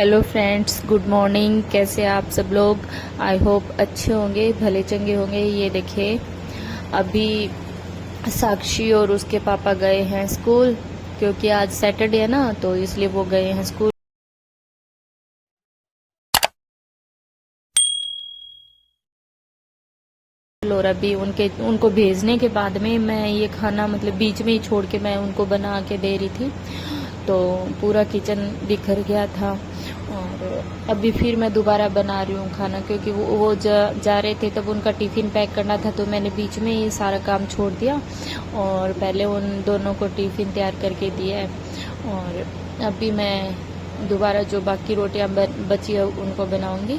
Hello friends, good morning. कैसे आप सब लोग? आई होप अच्छे होंगे, भले चंगे होंगे। ये देखिए, अभी साक्षी और उसके पापा गए हैं स्कूल, क्योंकि आज सैटरडे है ना, तो इसलिए वो गए हैं स्कूल। और अभी उनको भेजने के बाद में मैं ये खाना मतलब बीच में ही छोड़ के मैं उनको बना के दे रही थी, तो पूरा किचन बिखर गया था। और अभी फिर मैं दोबारा बना रही हूँ खाना, क्योंकि वो जा रहे थे, तब उनका टिफ़िन पैक करना था, तो मैंने बीच में ही सारा काम छोड़ दिया और पहले उन दोनों को टिफ़िन तैयार करके दिया है। और अभी मैं दोबारा जो बाकी रोटियाँ बची है उनको बनाऊँगी,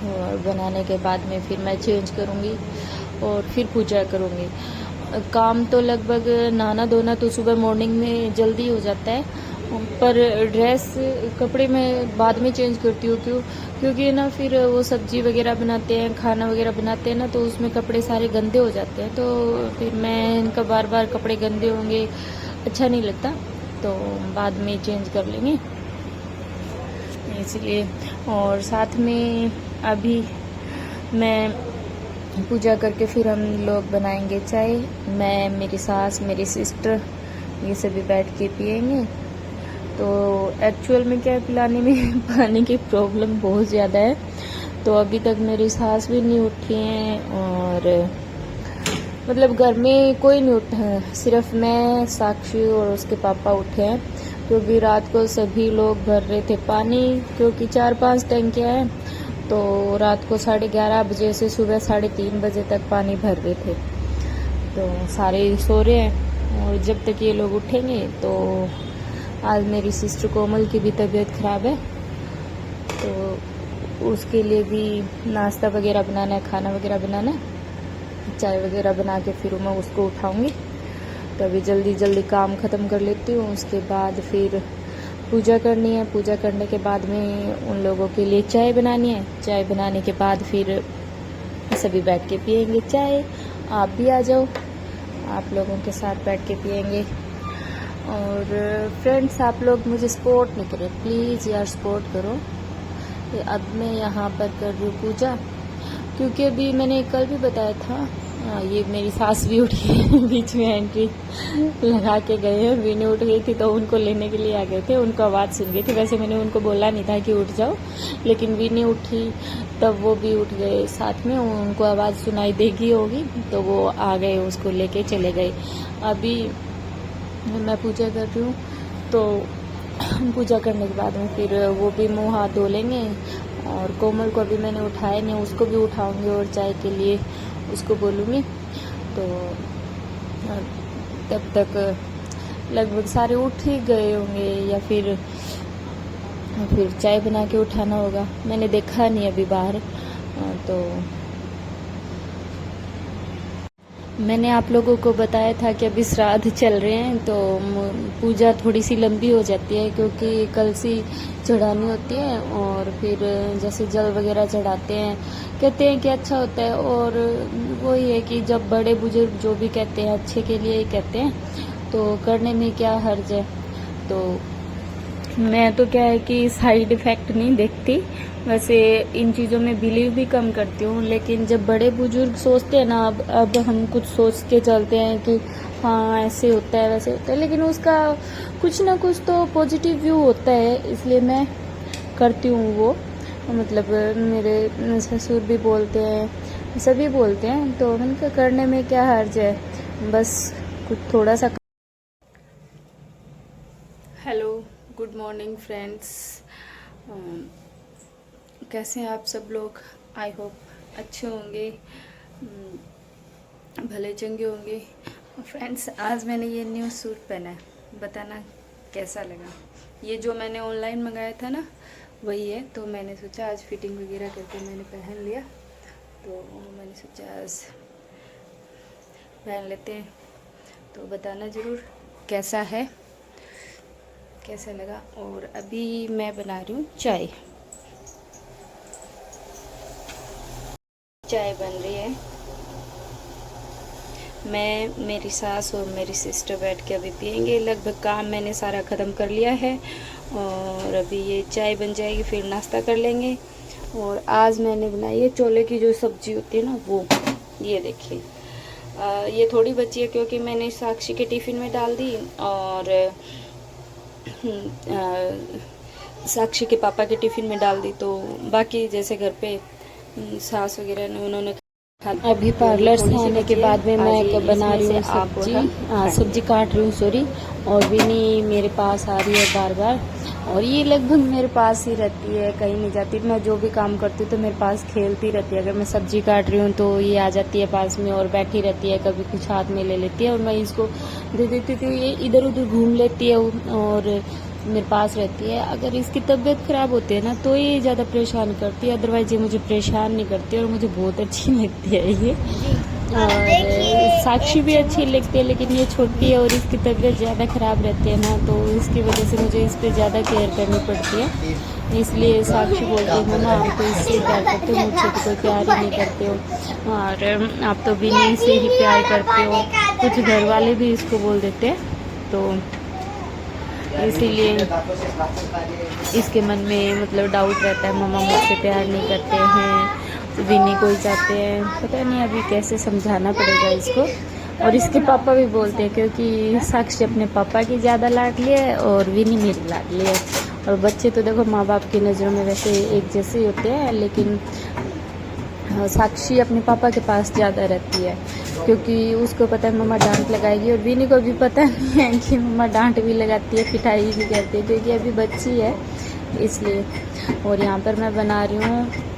और बनाने के बाद में फिर मैं चेंज करूँगी और फिर पूजा करूँगी। काम तो लगभग नहाना धोना तो सुबह मॉर्निंग में जल्दी हो जाता है, पर ड्रेस कपड़े मैं बाद में चेंज करती हूँ। क्योंकि ना फिर वो सब्जी वगैरह बनाते हैं, खाना वगैरह बनाते हैं ना, तो उसमें कपड़े सारे गंदे हो जाते हैं, तो फिर मैं इनका बार बार कपड़े गंदे होंगे अच्छा नहीं लगता, तो बाद में चेंज कर लेंगे इसलिए। और साथ में अभी मैं पूजा करके फिर हम लोग बनाएंगे चाय। मैं, मेरी सास, मेरी सिस्टर, ये सभी बैठ के पियेंगे। तो एक्चुअल में क्या है, पिलाने में पानी की प्रॉब्लम बहुत ज़्यादा है, तो अभी तक मेरी सास भी नहीं उठी हैं, और मतलब घर में कोई नहीं उठा है, सिर्फ मैं, साक्षी और उसके पापा उठे हैं, क्योंकि रात को सभी लोग भर रहे थे पानी, क्योंकि 4-5 टंकियाँ हैं, तो रात को 11:30 बजे से सुबह 3:30 बजे तक पानी भर रहे थे, तो सारे सो रहे हैं। और जब तक ये लोग उठेंगे, तो आज मेरी सिस्टर कोमल की भी तबीयत ख़राब है, तो उसके लिए भी नाश्ता वगैरह बनाना है, खाना वगैरह बनाना है, चाय वगैरह बना के फिर मैं उसको उठाऊंगी। तो अभी जल्दी जल्दी काम ख़त्म कर लेती हूँ, उसके बाद फिर पूजा करनी है। पूजा करने के बाद में उन लोगों के लिए चाय बनानी है। चाय बनाने के बाद फिर सभी बैठ के पियेंगे चाय। आप भी आ जाओ, आप लोगों के साथ बैठ के पियेंगे। और फ्रेंड्स, आप लोग मुझे सपोर्ट नहीं करें, प्लीज़ यार सपोर्ट करो। अब मैं यहाँ पर कर रही हूँ पूजा, क्योंकि अभी मैंने कल भी बताया था, ये मेरी सास भी उठी है बीच में एंट्री लगा के गए हैं। वीनी उठ गई थी, तो उनको लेने के लिए आ गए थे, उनको आवाज़ सुन गई थी। वैसे मैंने उनको बोला नहीं था कि उठ जाओ, लेकिन वीनी उठी तब वो भी उठ गए साथ में, उनको आवाज़ सुनाई देगी होगी, तो वो आ गए, उसको लेके चले गए। अभी मैं पूजा कर रही हूँ, तो पूजा करने के बाद में फिर वो भी मुँह हाथ धो लेंगे। और कोमल को अभी मैंने उठाया नहीं, उसको भी उठाऊंगी और चाय के लिए उसको बोलूँगी, तो तब तक लगभग सारे उठ ही गए होंगे, या फिर चाय बना के उठाना होगा। मैंने देखा नहीं अभी बाहर, तो मैंने आप लोगों को बताया था कि अभी श्राद्ध चल रहे हैं, तो पूजा थोड़ी सी लंबी हो जाती है, क्योंकि कलसी चढ़ानी होती है, और फिर जैसे जल वगैरह चढ़ाते हैं, कहते हैं कि अच्छा होता है। और वही है कि जब बड़े बुजुर्ग जो भी कहते हैं अच्छे के लिए ही कहते हैं, तो करने में क्या हर्ज है। तो मैं तो क्या है कि साइड इफ़ेक्ट नहीं देखती, वैसे इन चीज़ों में बिलीव भी कम करती हूँ, लेकिन जब बड़े बुजुर्ग सोचते हैं ना, अब हम कुछ सोच के चलते हैं कि हाँ ऐसे होता है वैसे होता है, लेकिन उसका कुछ ना कुछ तो पॉजिटिव व्यू होता है, इसलिए मैं करती हूँ वो। मतलब मेरे ससुर भी बोलते हैं, सभी बोलते हैं, तो उनका करने में क्या हर्ज है, बस कुछ थोड़ा सा। Hello, good morning friends. कैसे हैं आप सब लोग? आई होप अच्छे होंगे, भले चंगे होंगे। फ्रेंड्स, आज मैंने ये न्यू सूट पहना है, बताना कैसा लगा। ये जो मैंने ऑनलाइन मंगाया था ना, वही है, तो मैंने सोचा आज फिटिंग वगैरह करके मैंने पहन लिया, तो मैंने सोचा आज पहन लेते हैं, तो बताना ज़रूर कैसा है, कैसा लगा। और अभी मैं बना रही हूँ चाय। चाय बन रही है, मैं, मेरी सास और मेरी सिस्टर बैठ के अभी पियेंगे। लगभग काम मैंने सारा ख़त्म कर लिया है, और अभी ये चाय बन जाएगी, फिर नाश्ता कर लेंगे। और आज मैंने बनाई है छोले की जो सब्जी होती है ना, वो ये देखिए। ये थोड़ी बची है क्योंकि मैंने साक्षी के टिफ़िन में डाल दी, और साक्षी के पापा के टिफ़िन में डाल दी। तो बाकी जैसे घर पे सास वगैरह ने उन्होंने अभी पार्लर से आने के बाद में मैं बना रही हूँ सब्जी काट रही हूँ, सॉरी। और विनी मेरे पास आ रही है बार बार, और ये लगभग मेरे पास ही रहती है, कहीं नहीं जाती। मैं जो भी काम करती हूँ तो मेरे पास खेलती रहती है। अगर मैं सब्जी काट रही हूँ तो ये आ जाती है पास में और बैठी रहती है, कभी कुछ हाथ में ले लेती है और मैं इसको दे देती थी। ये इधर उधर घूम लेती है और मेरे पास रहती है। अगर इसकी तबीयत ख़राब होती है ना तो ये ज़्यादा परेशान करती है, अदरवाइज ये मुझे परेशान नहीं करती और मुझे बहुत अच्छी लगती है ये। और साक्षी भी अच्छी लगती है, लेकिन ये छोटी है और इसकी तबीयत ज़्यादा ख़राब रहती है ना, तो इसकी वजह से मुझे इस पर ज़्यादा केयर करनी पड़ती है। इसलिए साक्षी बोलती है मम्मा आप तो इससे प्यार करते हो, मुझसे तो कोई प्यार ही नहीं करते हो, और आप तो विनी से ही प्यार करते हो। कुछ घर वाले भी इसको बोल देते हैं, तो इसीलिए इसके मन में मतलब डाउट रहता है, मम्मा मुझसे प्यार नहीं करते हैं, विनी को ही चाहते हैं। पता नहीं अभी कैसे समझाना पड़ेगा इसको। और इसके पापा भी बोलते हैं, क्योंकि साक्षी अपने पापा की ज़्यादा लाडली है और विनी मेरी लाडली है। और बच्चे तो देखो माँ बाप की नज़रों में वैसे एक जैसे ही होते हैं, लेकिन साक्षी अपने पापा के पास ज़्यादा रहती है, क्योंकि उसको पता है मम्मा डांट लगाएगी। और विनी को भी पता नहीं है कि मम्मा डांट भी लगाती है, पिटाई भी करती है, क्योंकि अभी बच्ची है इसलिए। और यहाँ पर मैं बना रही हूँ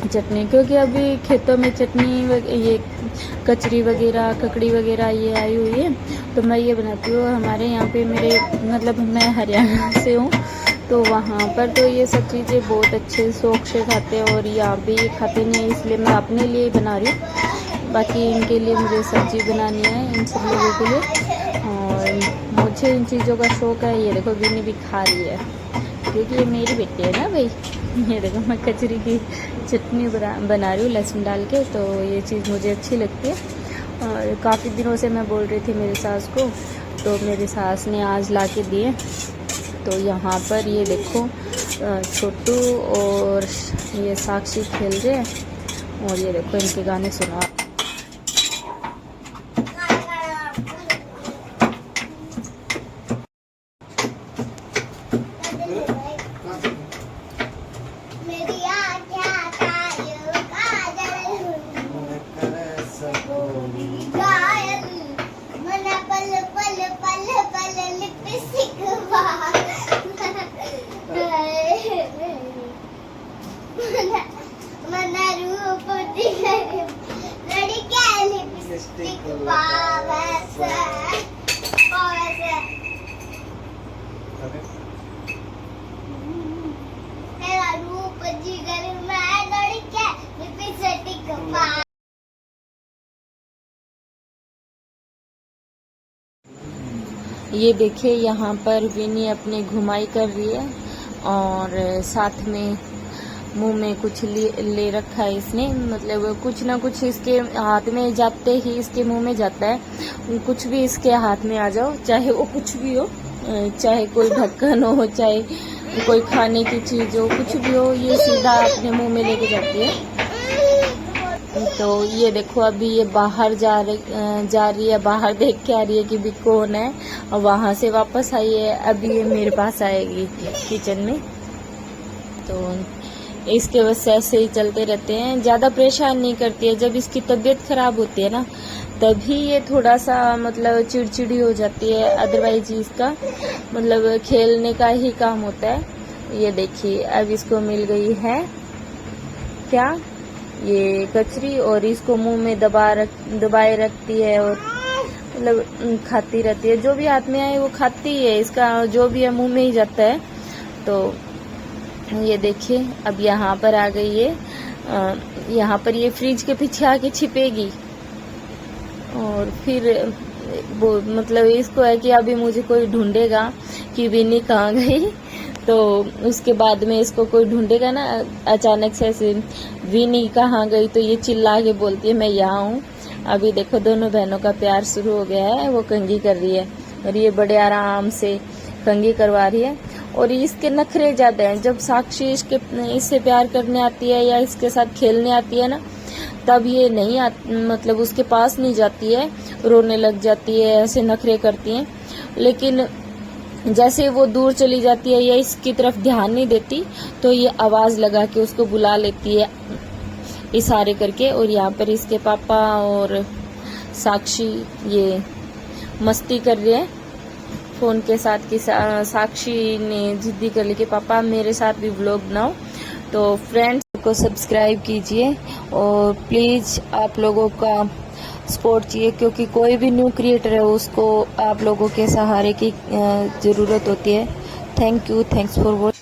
चटनी, क्योंकि अभी खेतों में चटनी ये कचरी वगैरह ककड़ी वगैरह ये आई हुई है, तो मैं ये बनाती हूँ। हमारे यहाँ पे मेरे मतलब मैं हरियाणा से हूँ, तो वहाँ पर तो ये सब चीज़ें बहुत अच्छे शौक से खाते हैं, और यहाँ भी ये खाते नहीं है, इसलिए मैं अपने लिए बना रही हूँ। बाकी इनके लिए मुझे सब्जी बनानी है, इन सब लोगों के लिए, और मुझे इन चीज़ों का शौक़ है। ये देखो विनी भी खा रही है, क्योंकि ये मेरी बेटी है ना भाई। ये देखो मैं कचरी की चटनी बना रही हूँ लहसुन डाल के, तो ये चीज़ मुझे अच्छी लगती है। और काफ़ी दिनों से मैं बोल रही थी मेरी सास को, तो मेरी सास ने आज ला के दिए। तो यहाँ पर ये देखो छोटू और ये साक्षी खेल रहे हैं, और ये देखो इनके गाने सुना। ये देखिए यहाँ पर विनी अपनी घुमाई कर रही है, और साथ में मुंह में कुछ ले रखा है इसने, मतलब कुछ ना कुछ इसके हाथ में जाते ही इसके मुंह में जाता है। कुछ भी इसके हाथ में आ जाओ, चाहे वो कुछ भी हो, चाहे कोई ढक्कन हो, चाहे कोई खाने की चीज़ हो, कुछ भी हो, ये सीधा अपने मुंह में लेके जाती है। तो ये देखो अभी ये बाहर जा रही है, बाहर देख के आ रही है कि भी कौन है, और वहाँ से वापस आई है। अभी ये मेरे पास आएगी किचन में। तो इसके वजह से ऐसे ही चलते रहते हैं, ज़्यादा परेशान नहीं करती है। जब इसकी तबीयत ख़राब होती है ना, तभी ये थोड़ा सा मतलब चिड़चिड़ी हो जाती है, अदरवाइज इसका मतलब खेलने का ही काम होता है। ये देखिए अब इसको मिल गई है क्या, ये कचरी, और इसको मुंह में दबाए रखती है, और मतलब खाती रहती है। जो भी हाथ में आए वो खाती है, इसका जो भी है मुंह में ही जाता है। तो ये देखिए अब यहाँ पर आ गई है, यहाँ पर ये फ्रिज के पीछे आके छिपेगी, और फिर वो मतलब इसको है कि अभी मुझे कोई ढूंढेगा कि विनी कहाँ गई, तो उसके बाद में इसको कोई ढूंढेगा ना, अचानक से ऐसे विनी कहाँ गई, तो ये चिल्ला के बोलती है मैं यहाँ हूँ। अभी देखो दोनों बहनों का प्यार शुरू हो गया है, वो कंघी कर रही है और ये बड़े आराम से कंघी करवा रही है। और इसके नखरे ज्यादा हैं। जब साक्षी इससे प्यार करने आती है या इसके साथ खेलने आती है ना, तब ये नहीं मतलब उसके पास नहीं जाती है, रोने लग जाती है, ऐसे नखरे करती है। लेकिन जैसे वो दूर चली जाती है या इसकी तरफ ध्यान नहीं देती, तो ये आवाज लगा के उसको बुला लेती है इशारे करके। और यहाँ पर इसके पापा और साक्षी ये मस्ती कर रहे हैं फोन के साथ। कि साक्षी ने जिद्दी कर ली कि पापा मेरे साथ भी व्लॉग बनाओ। तो फ्रेंड्स को सब्सक्राइब कीजिए और प्लीज़ आप लोगों का सपोर्ट चाहिए, क्योंकि कोई भी न्यू क्रिएटर है उसको आप लोगों के सहारे की ज़रूरत होती है। Thank you, thanks for watching.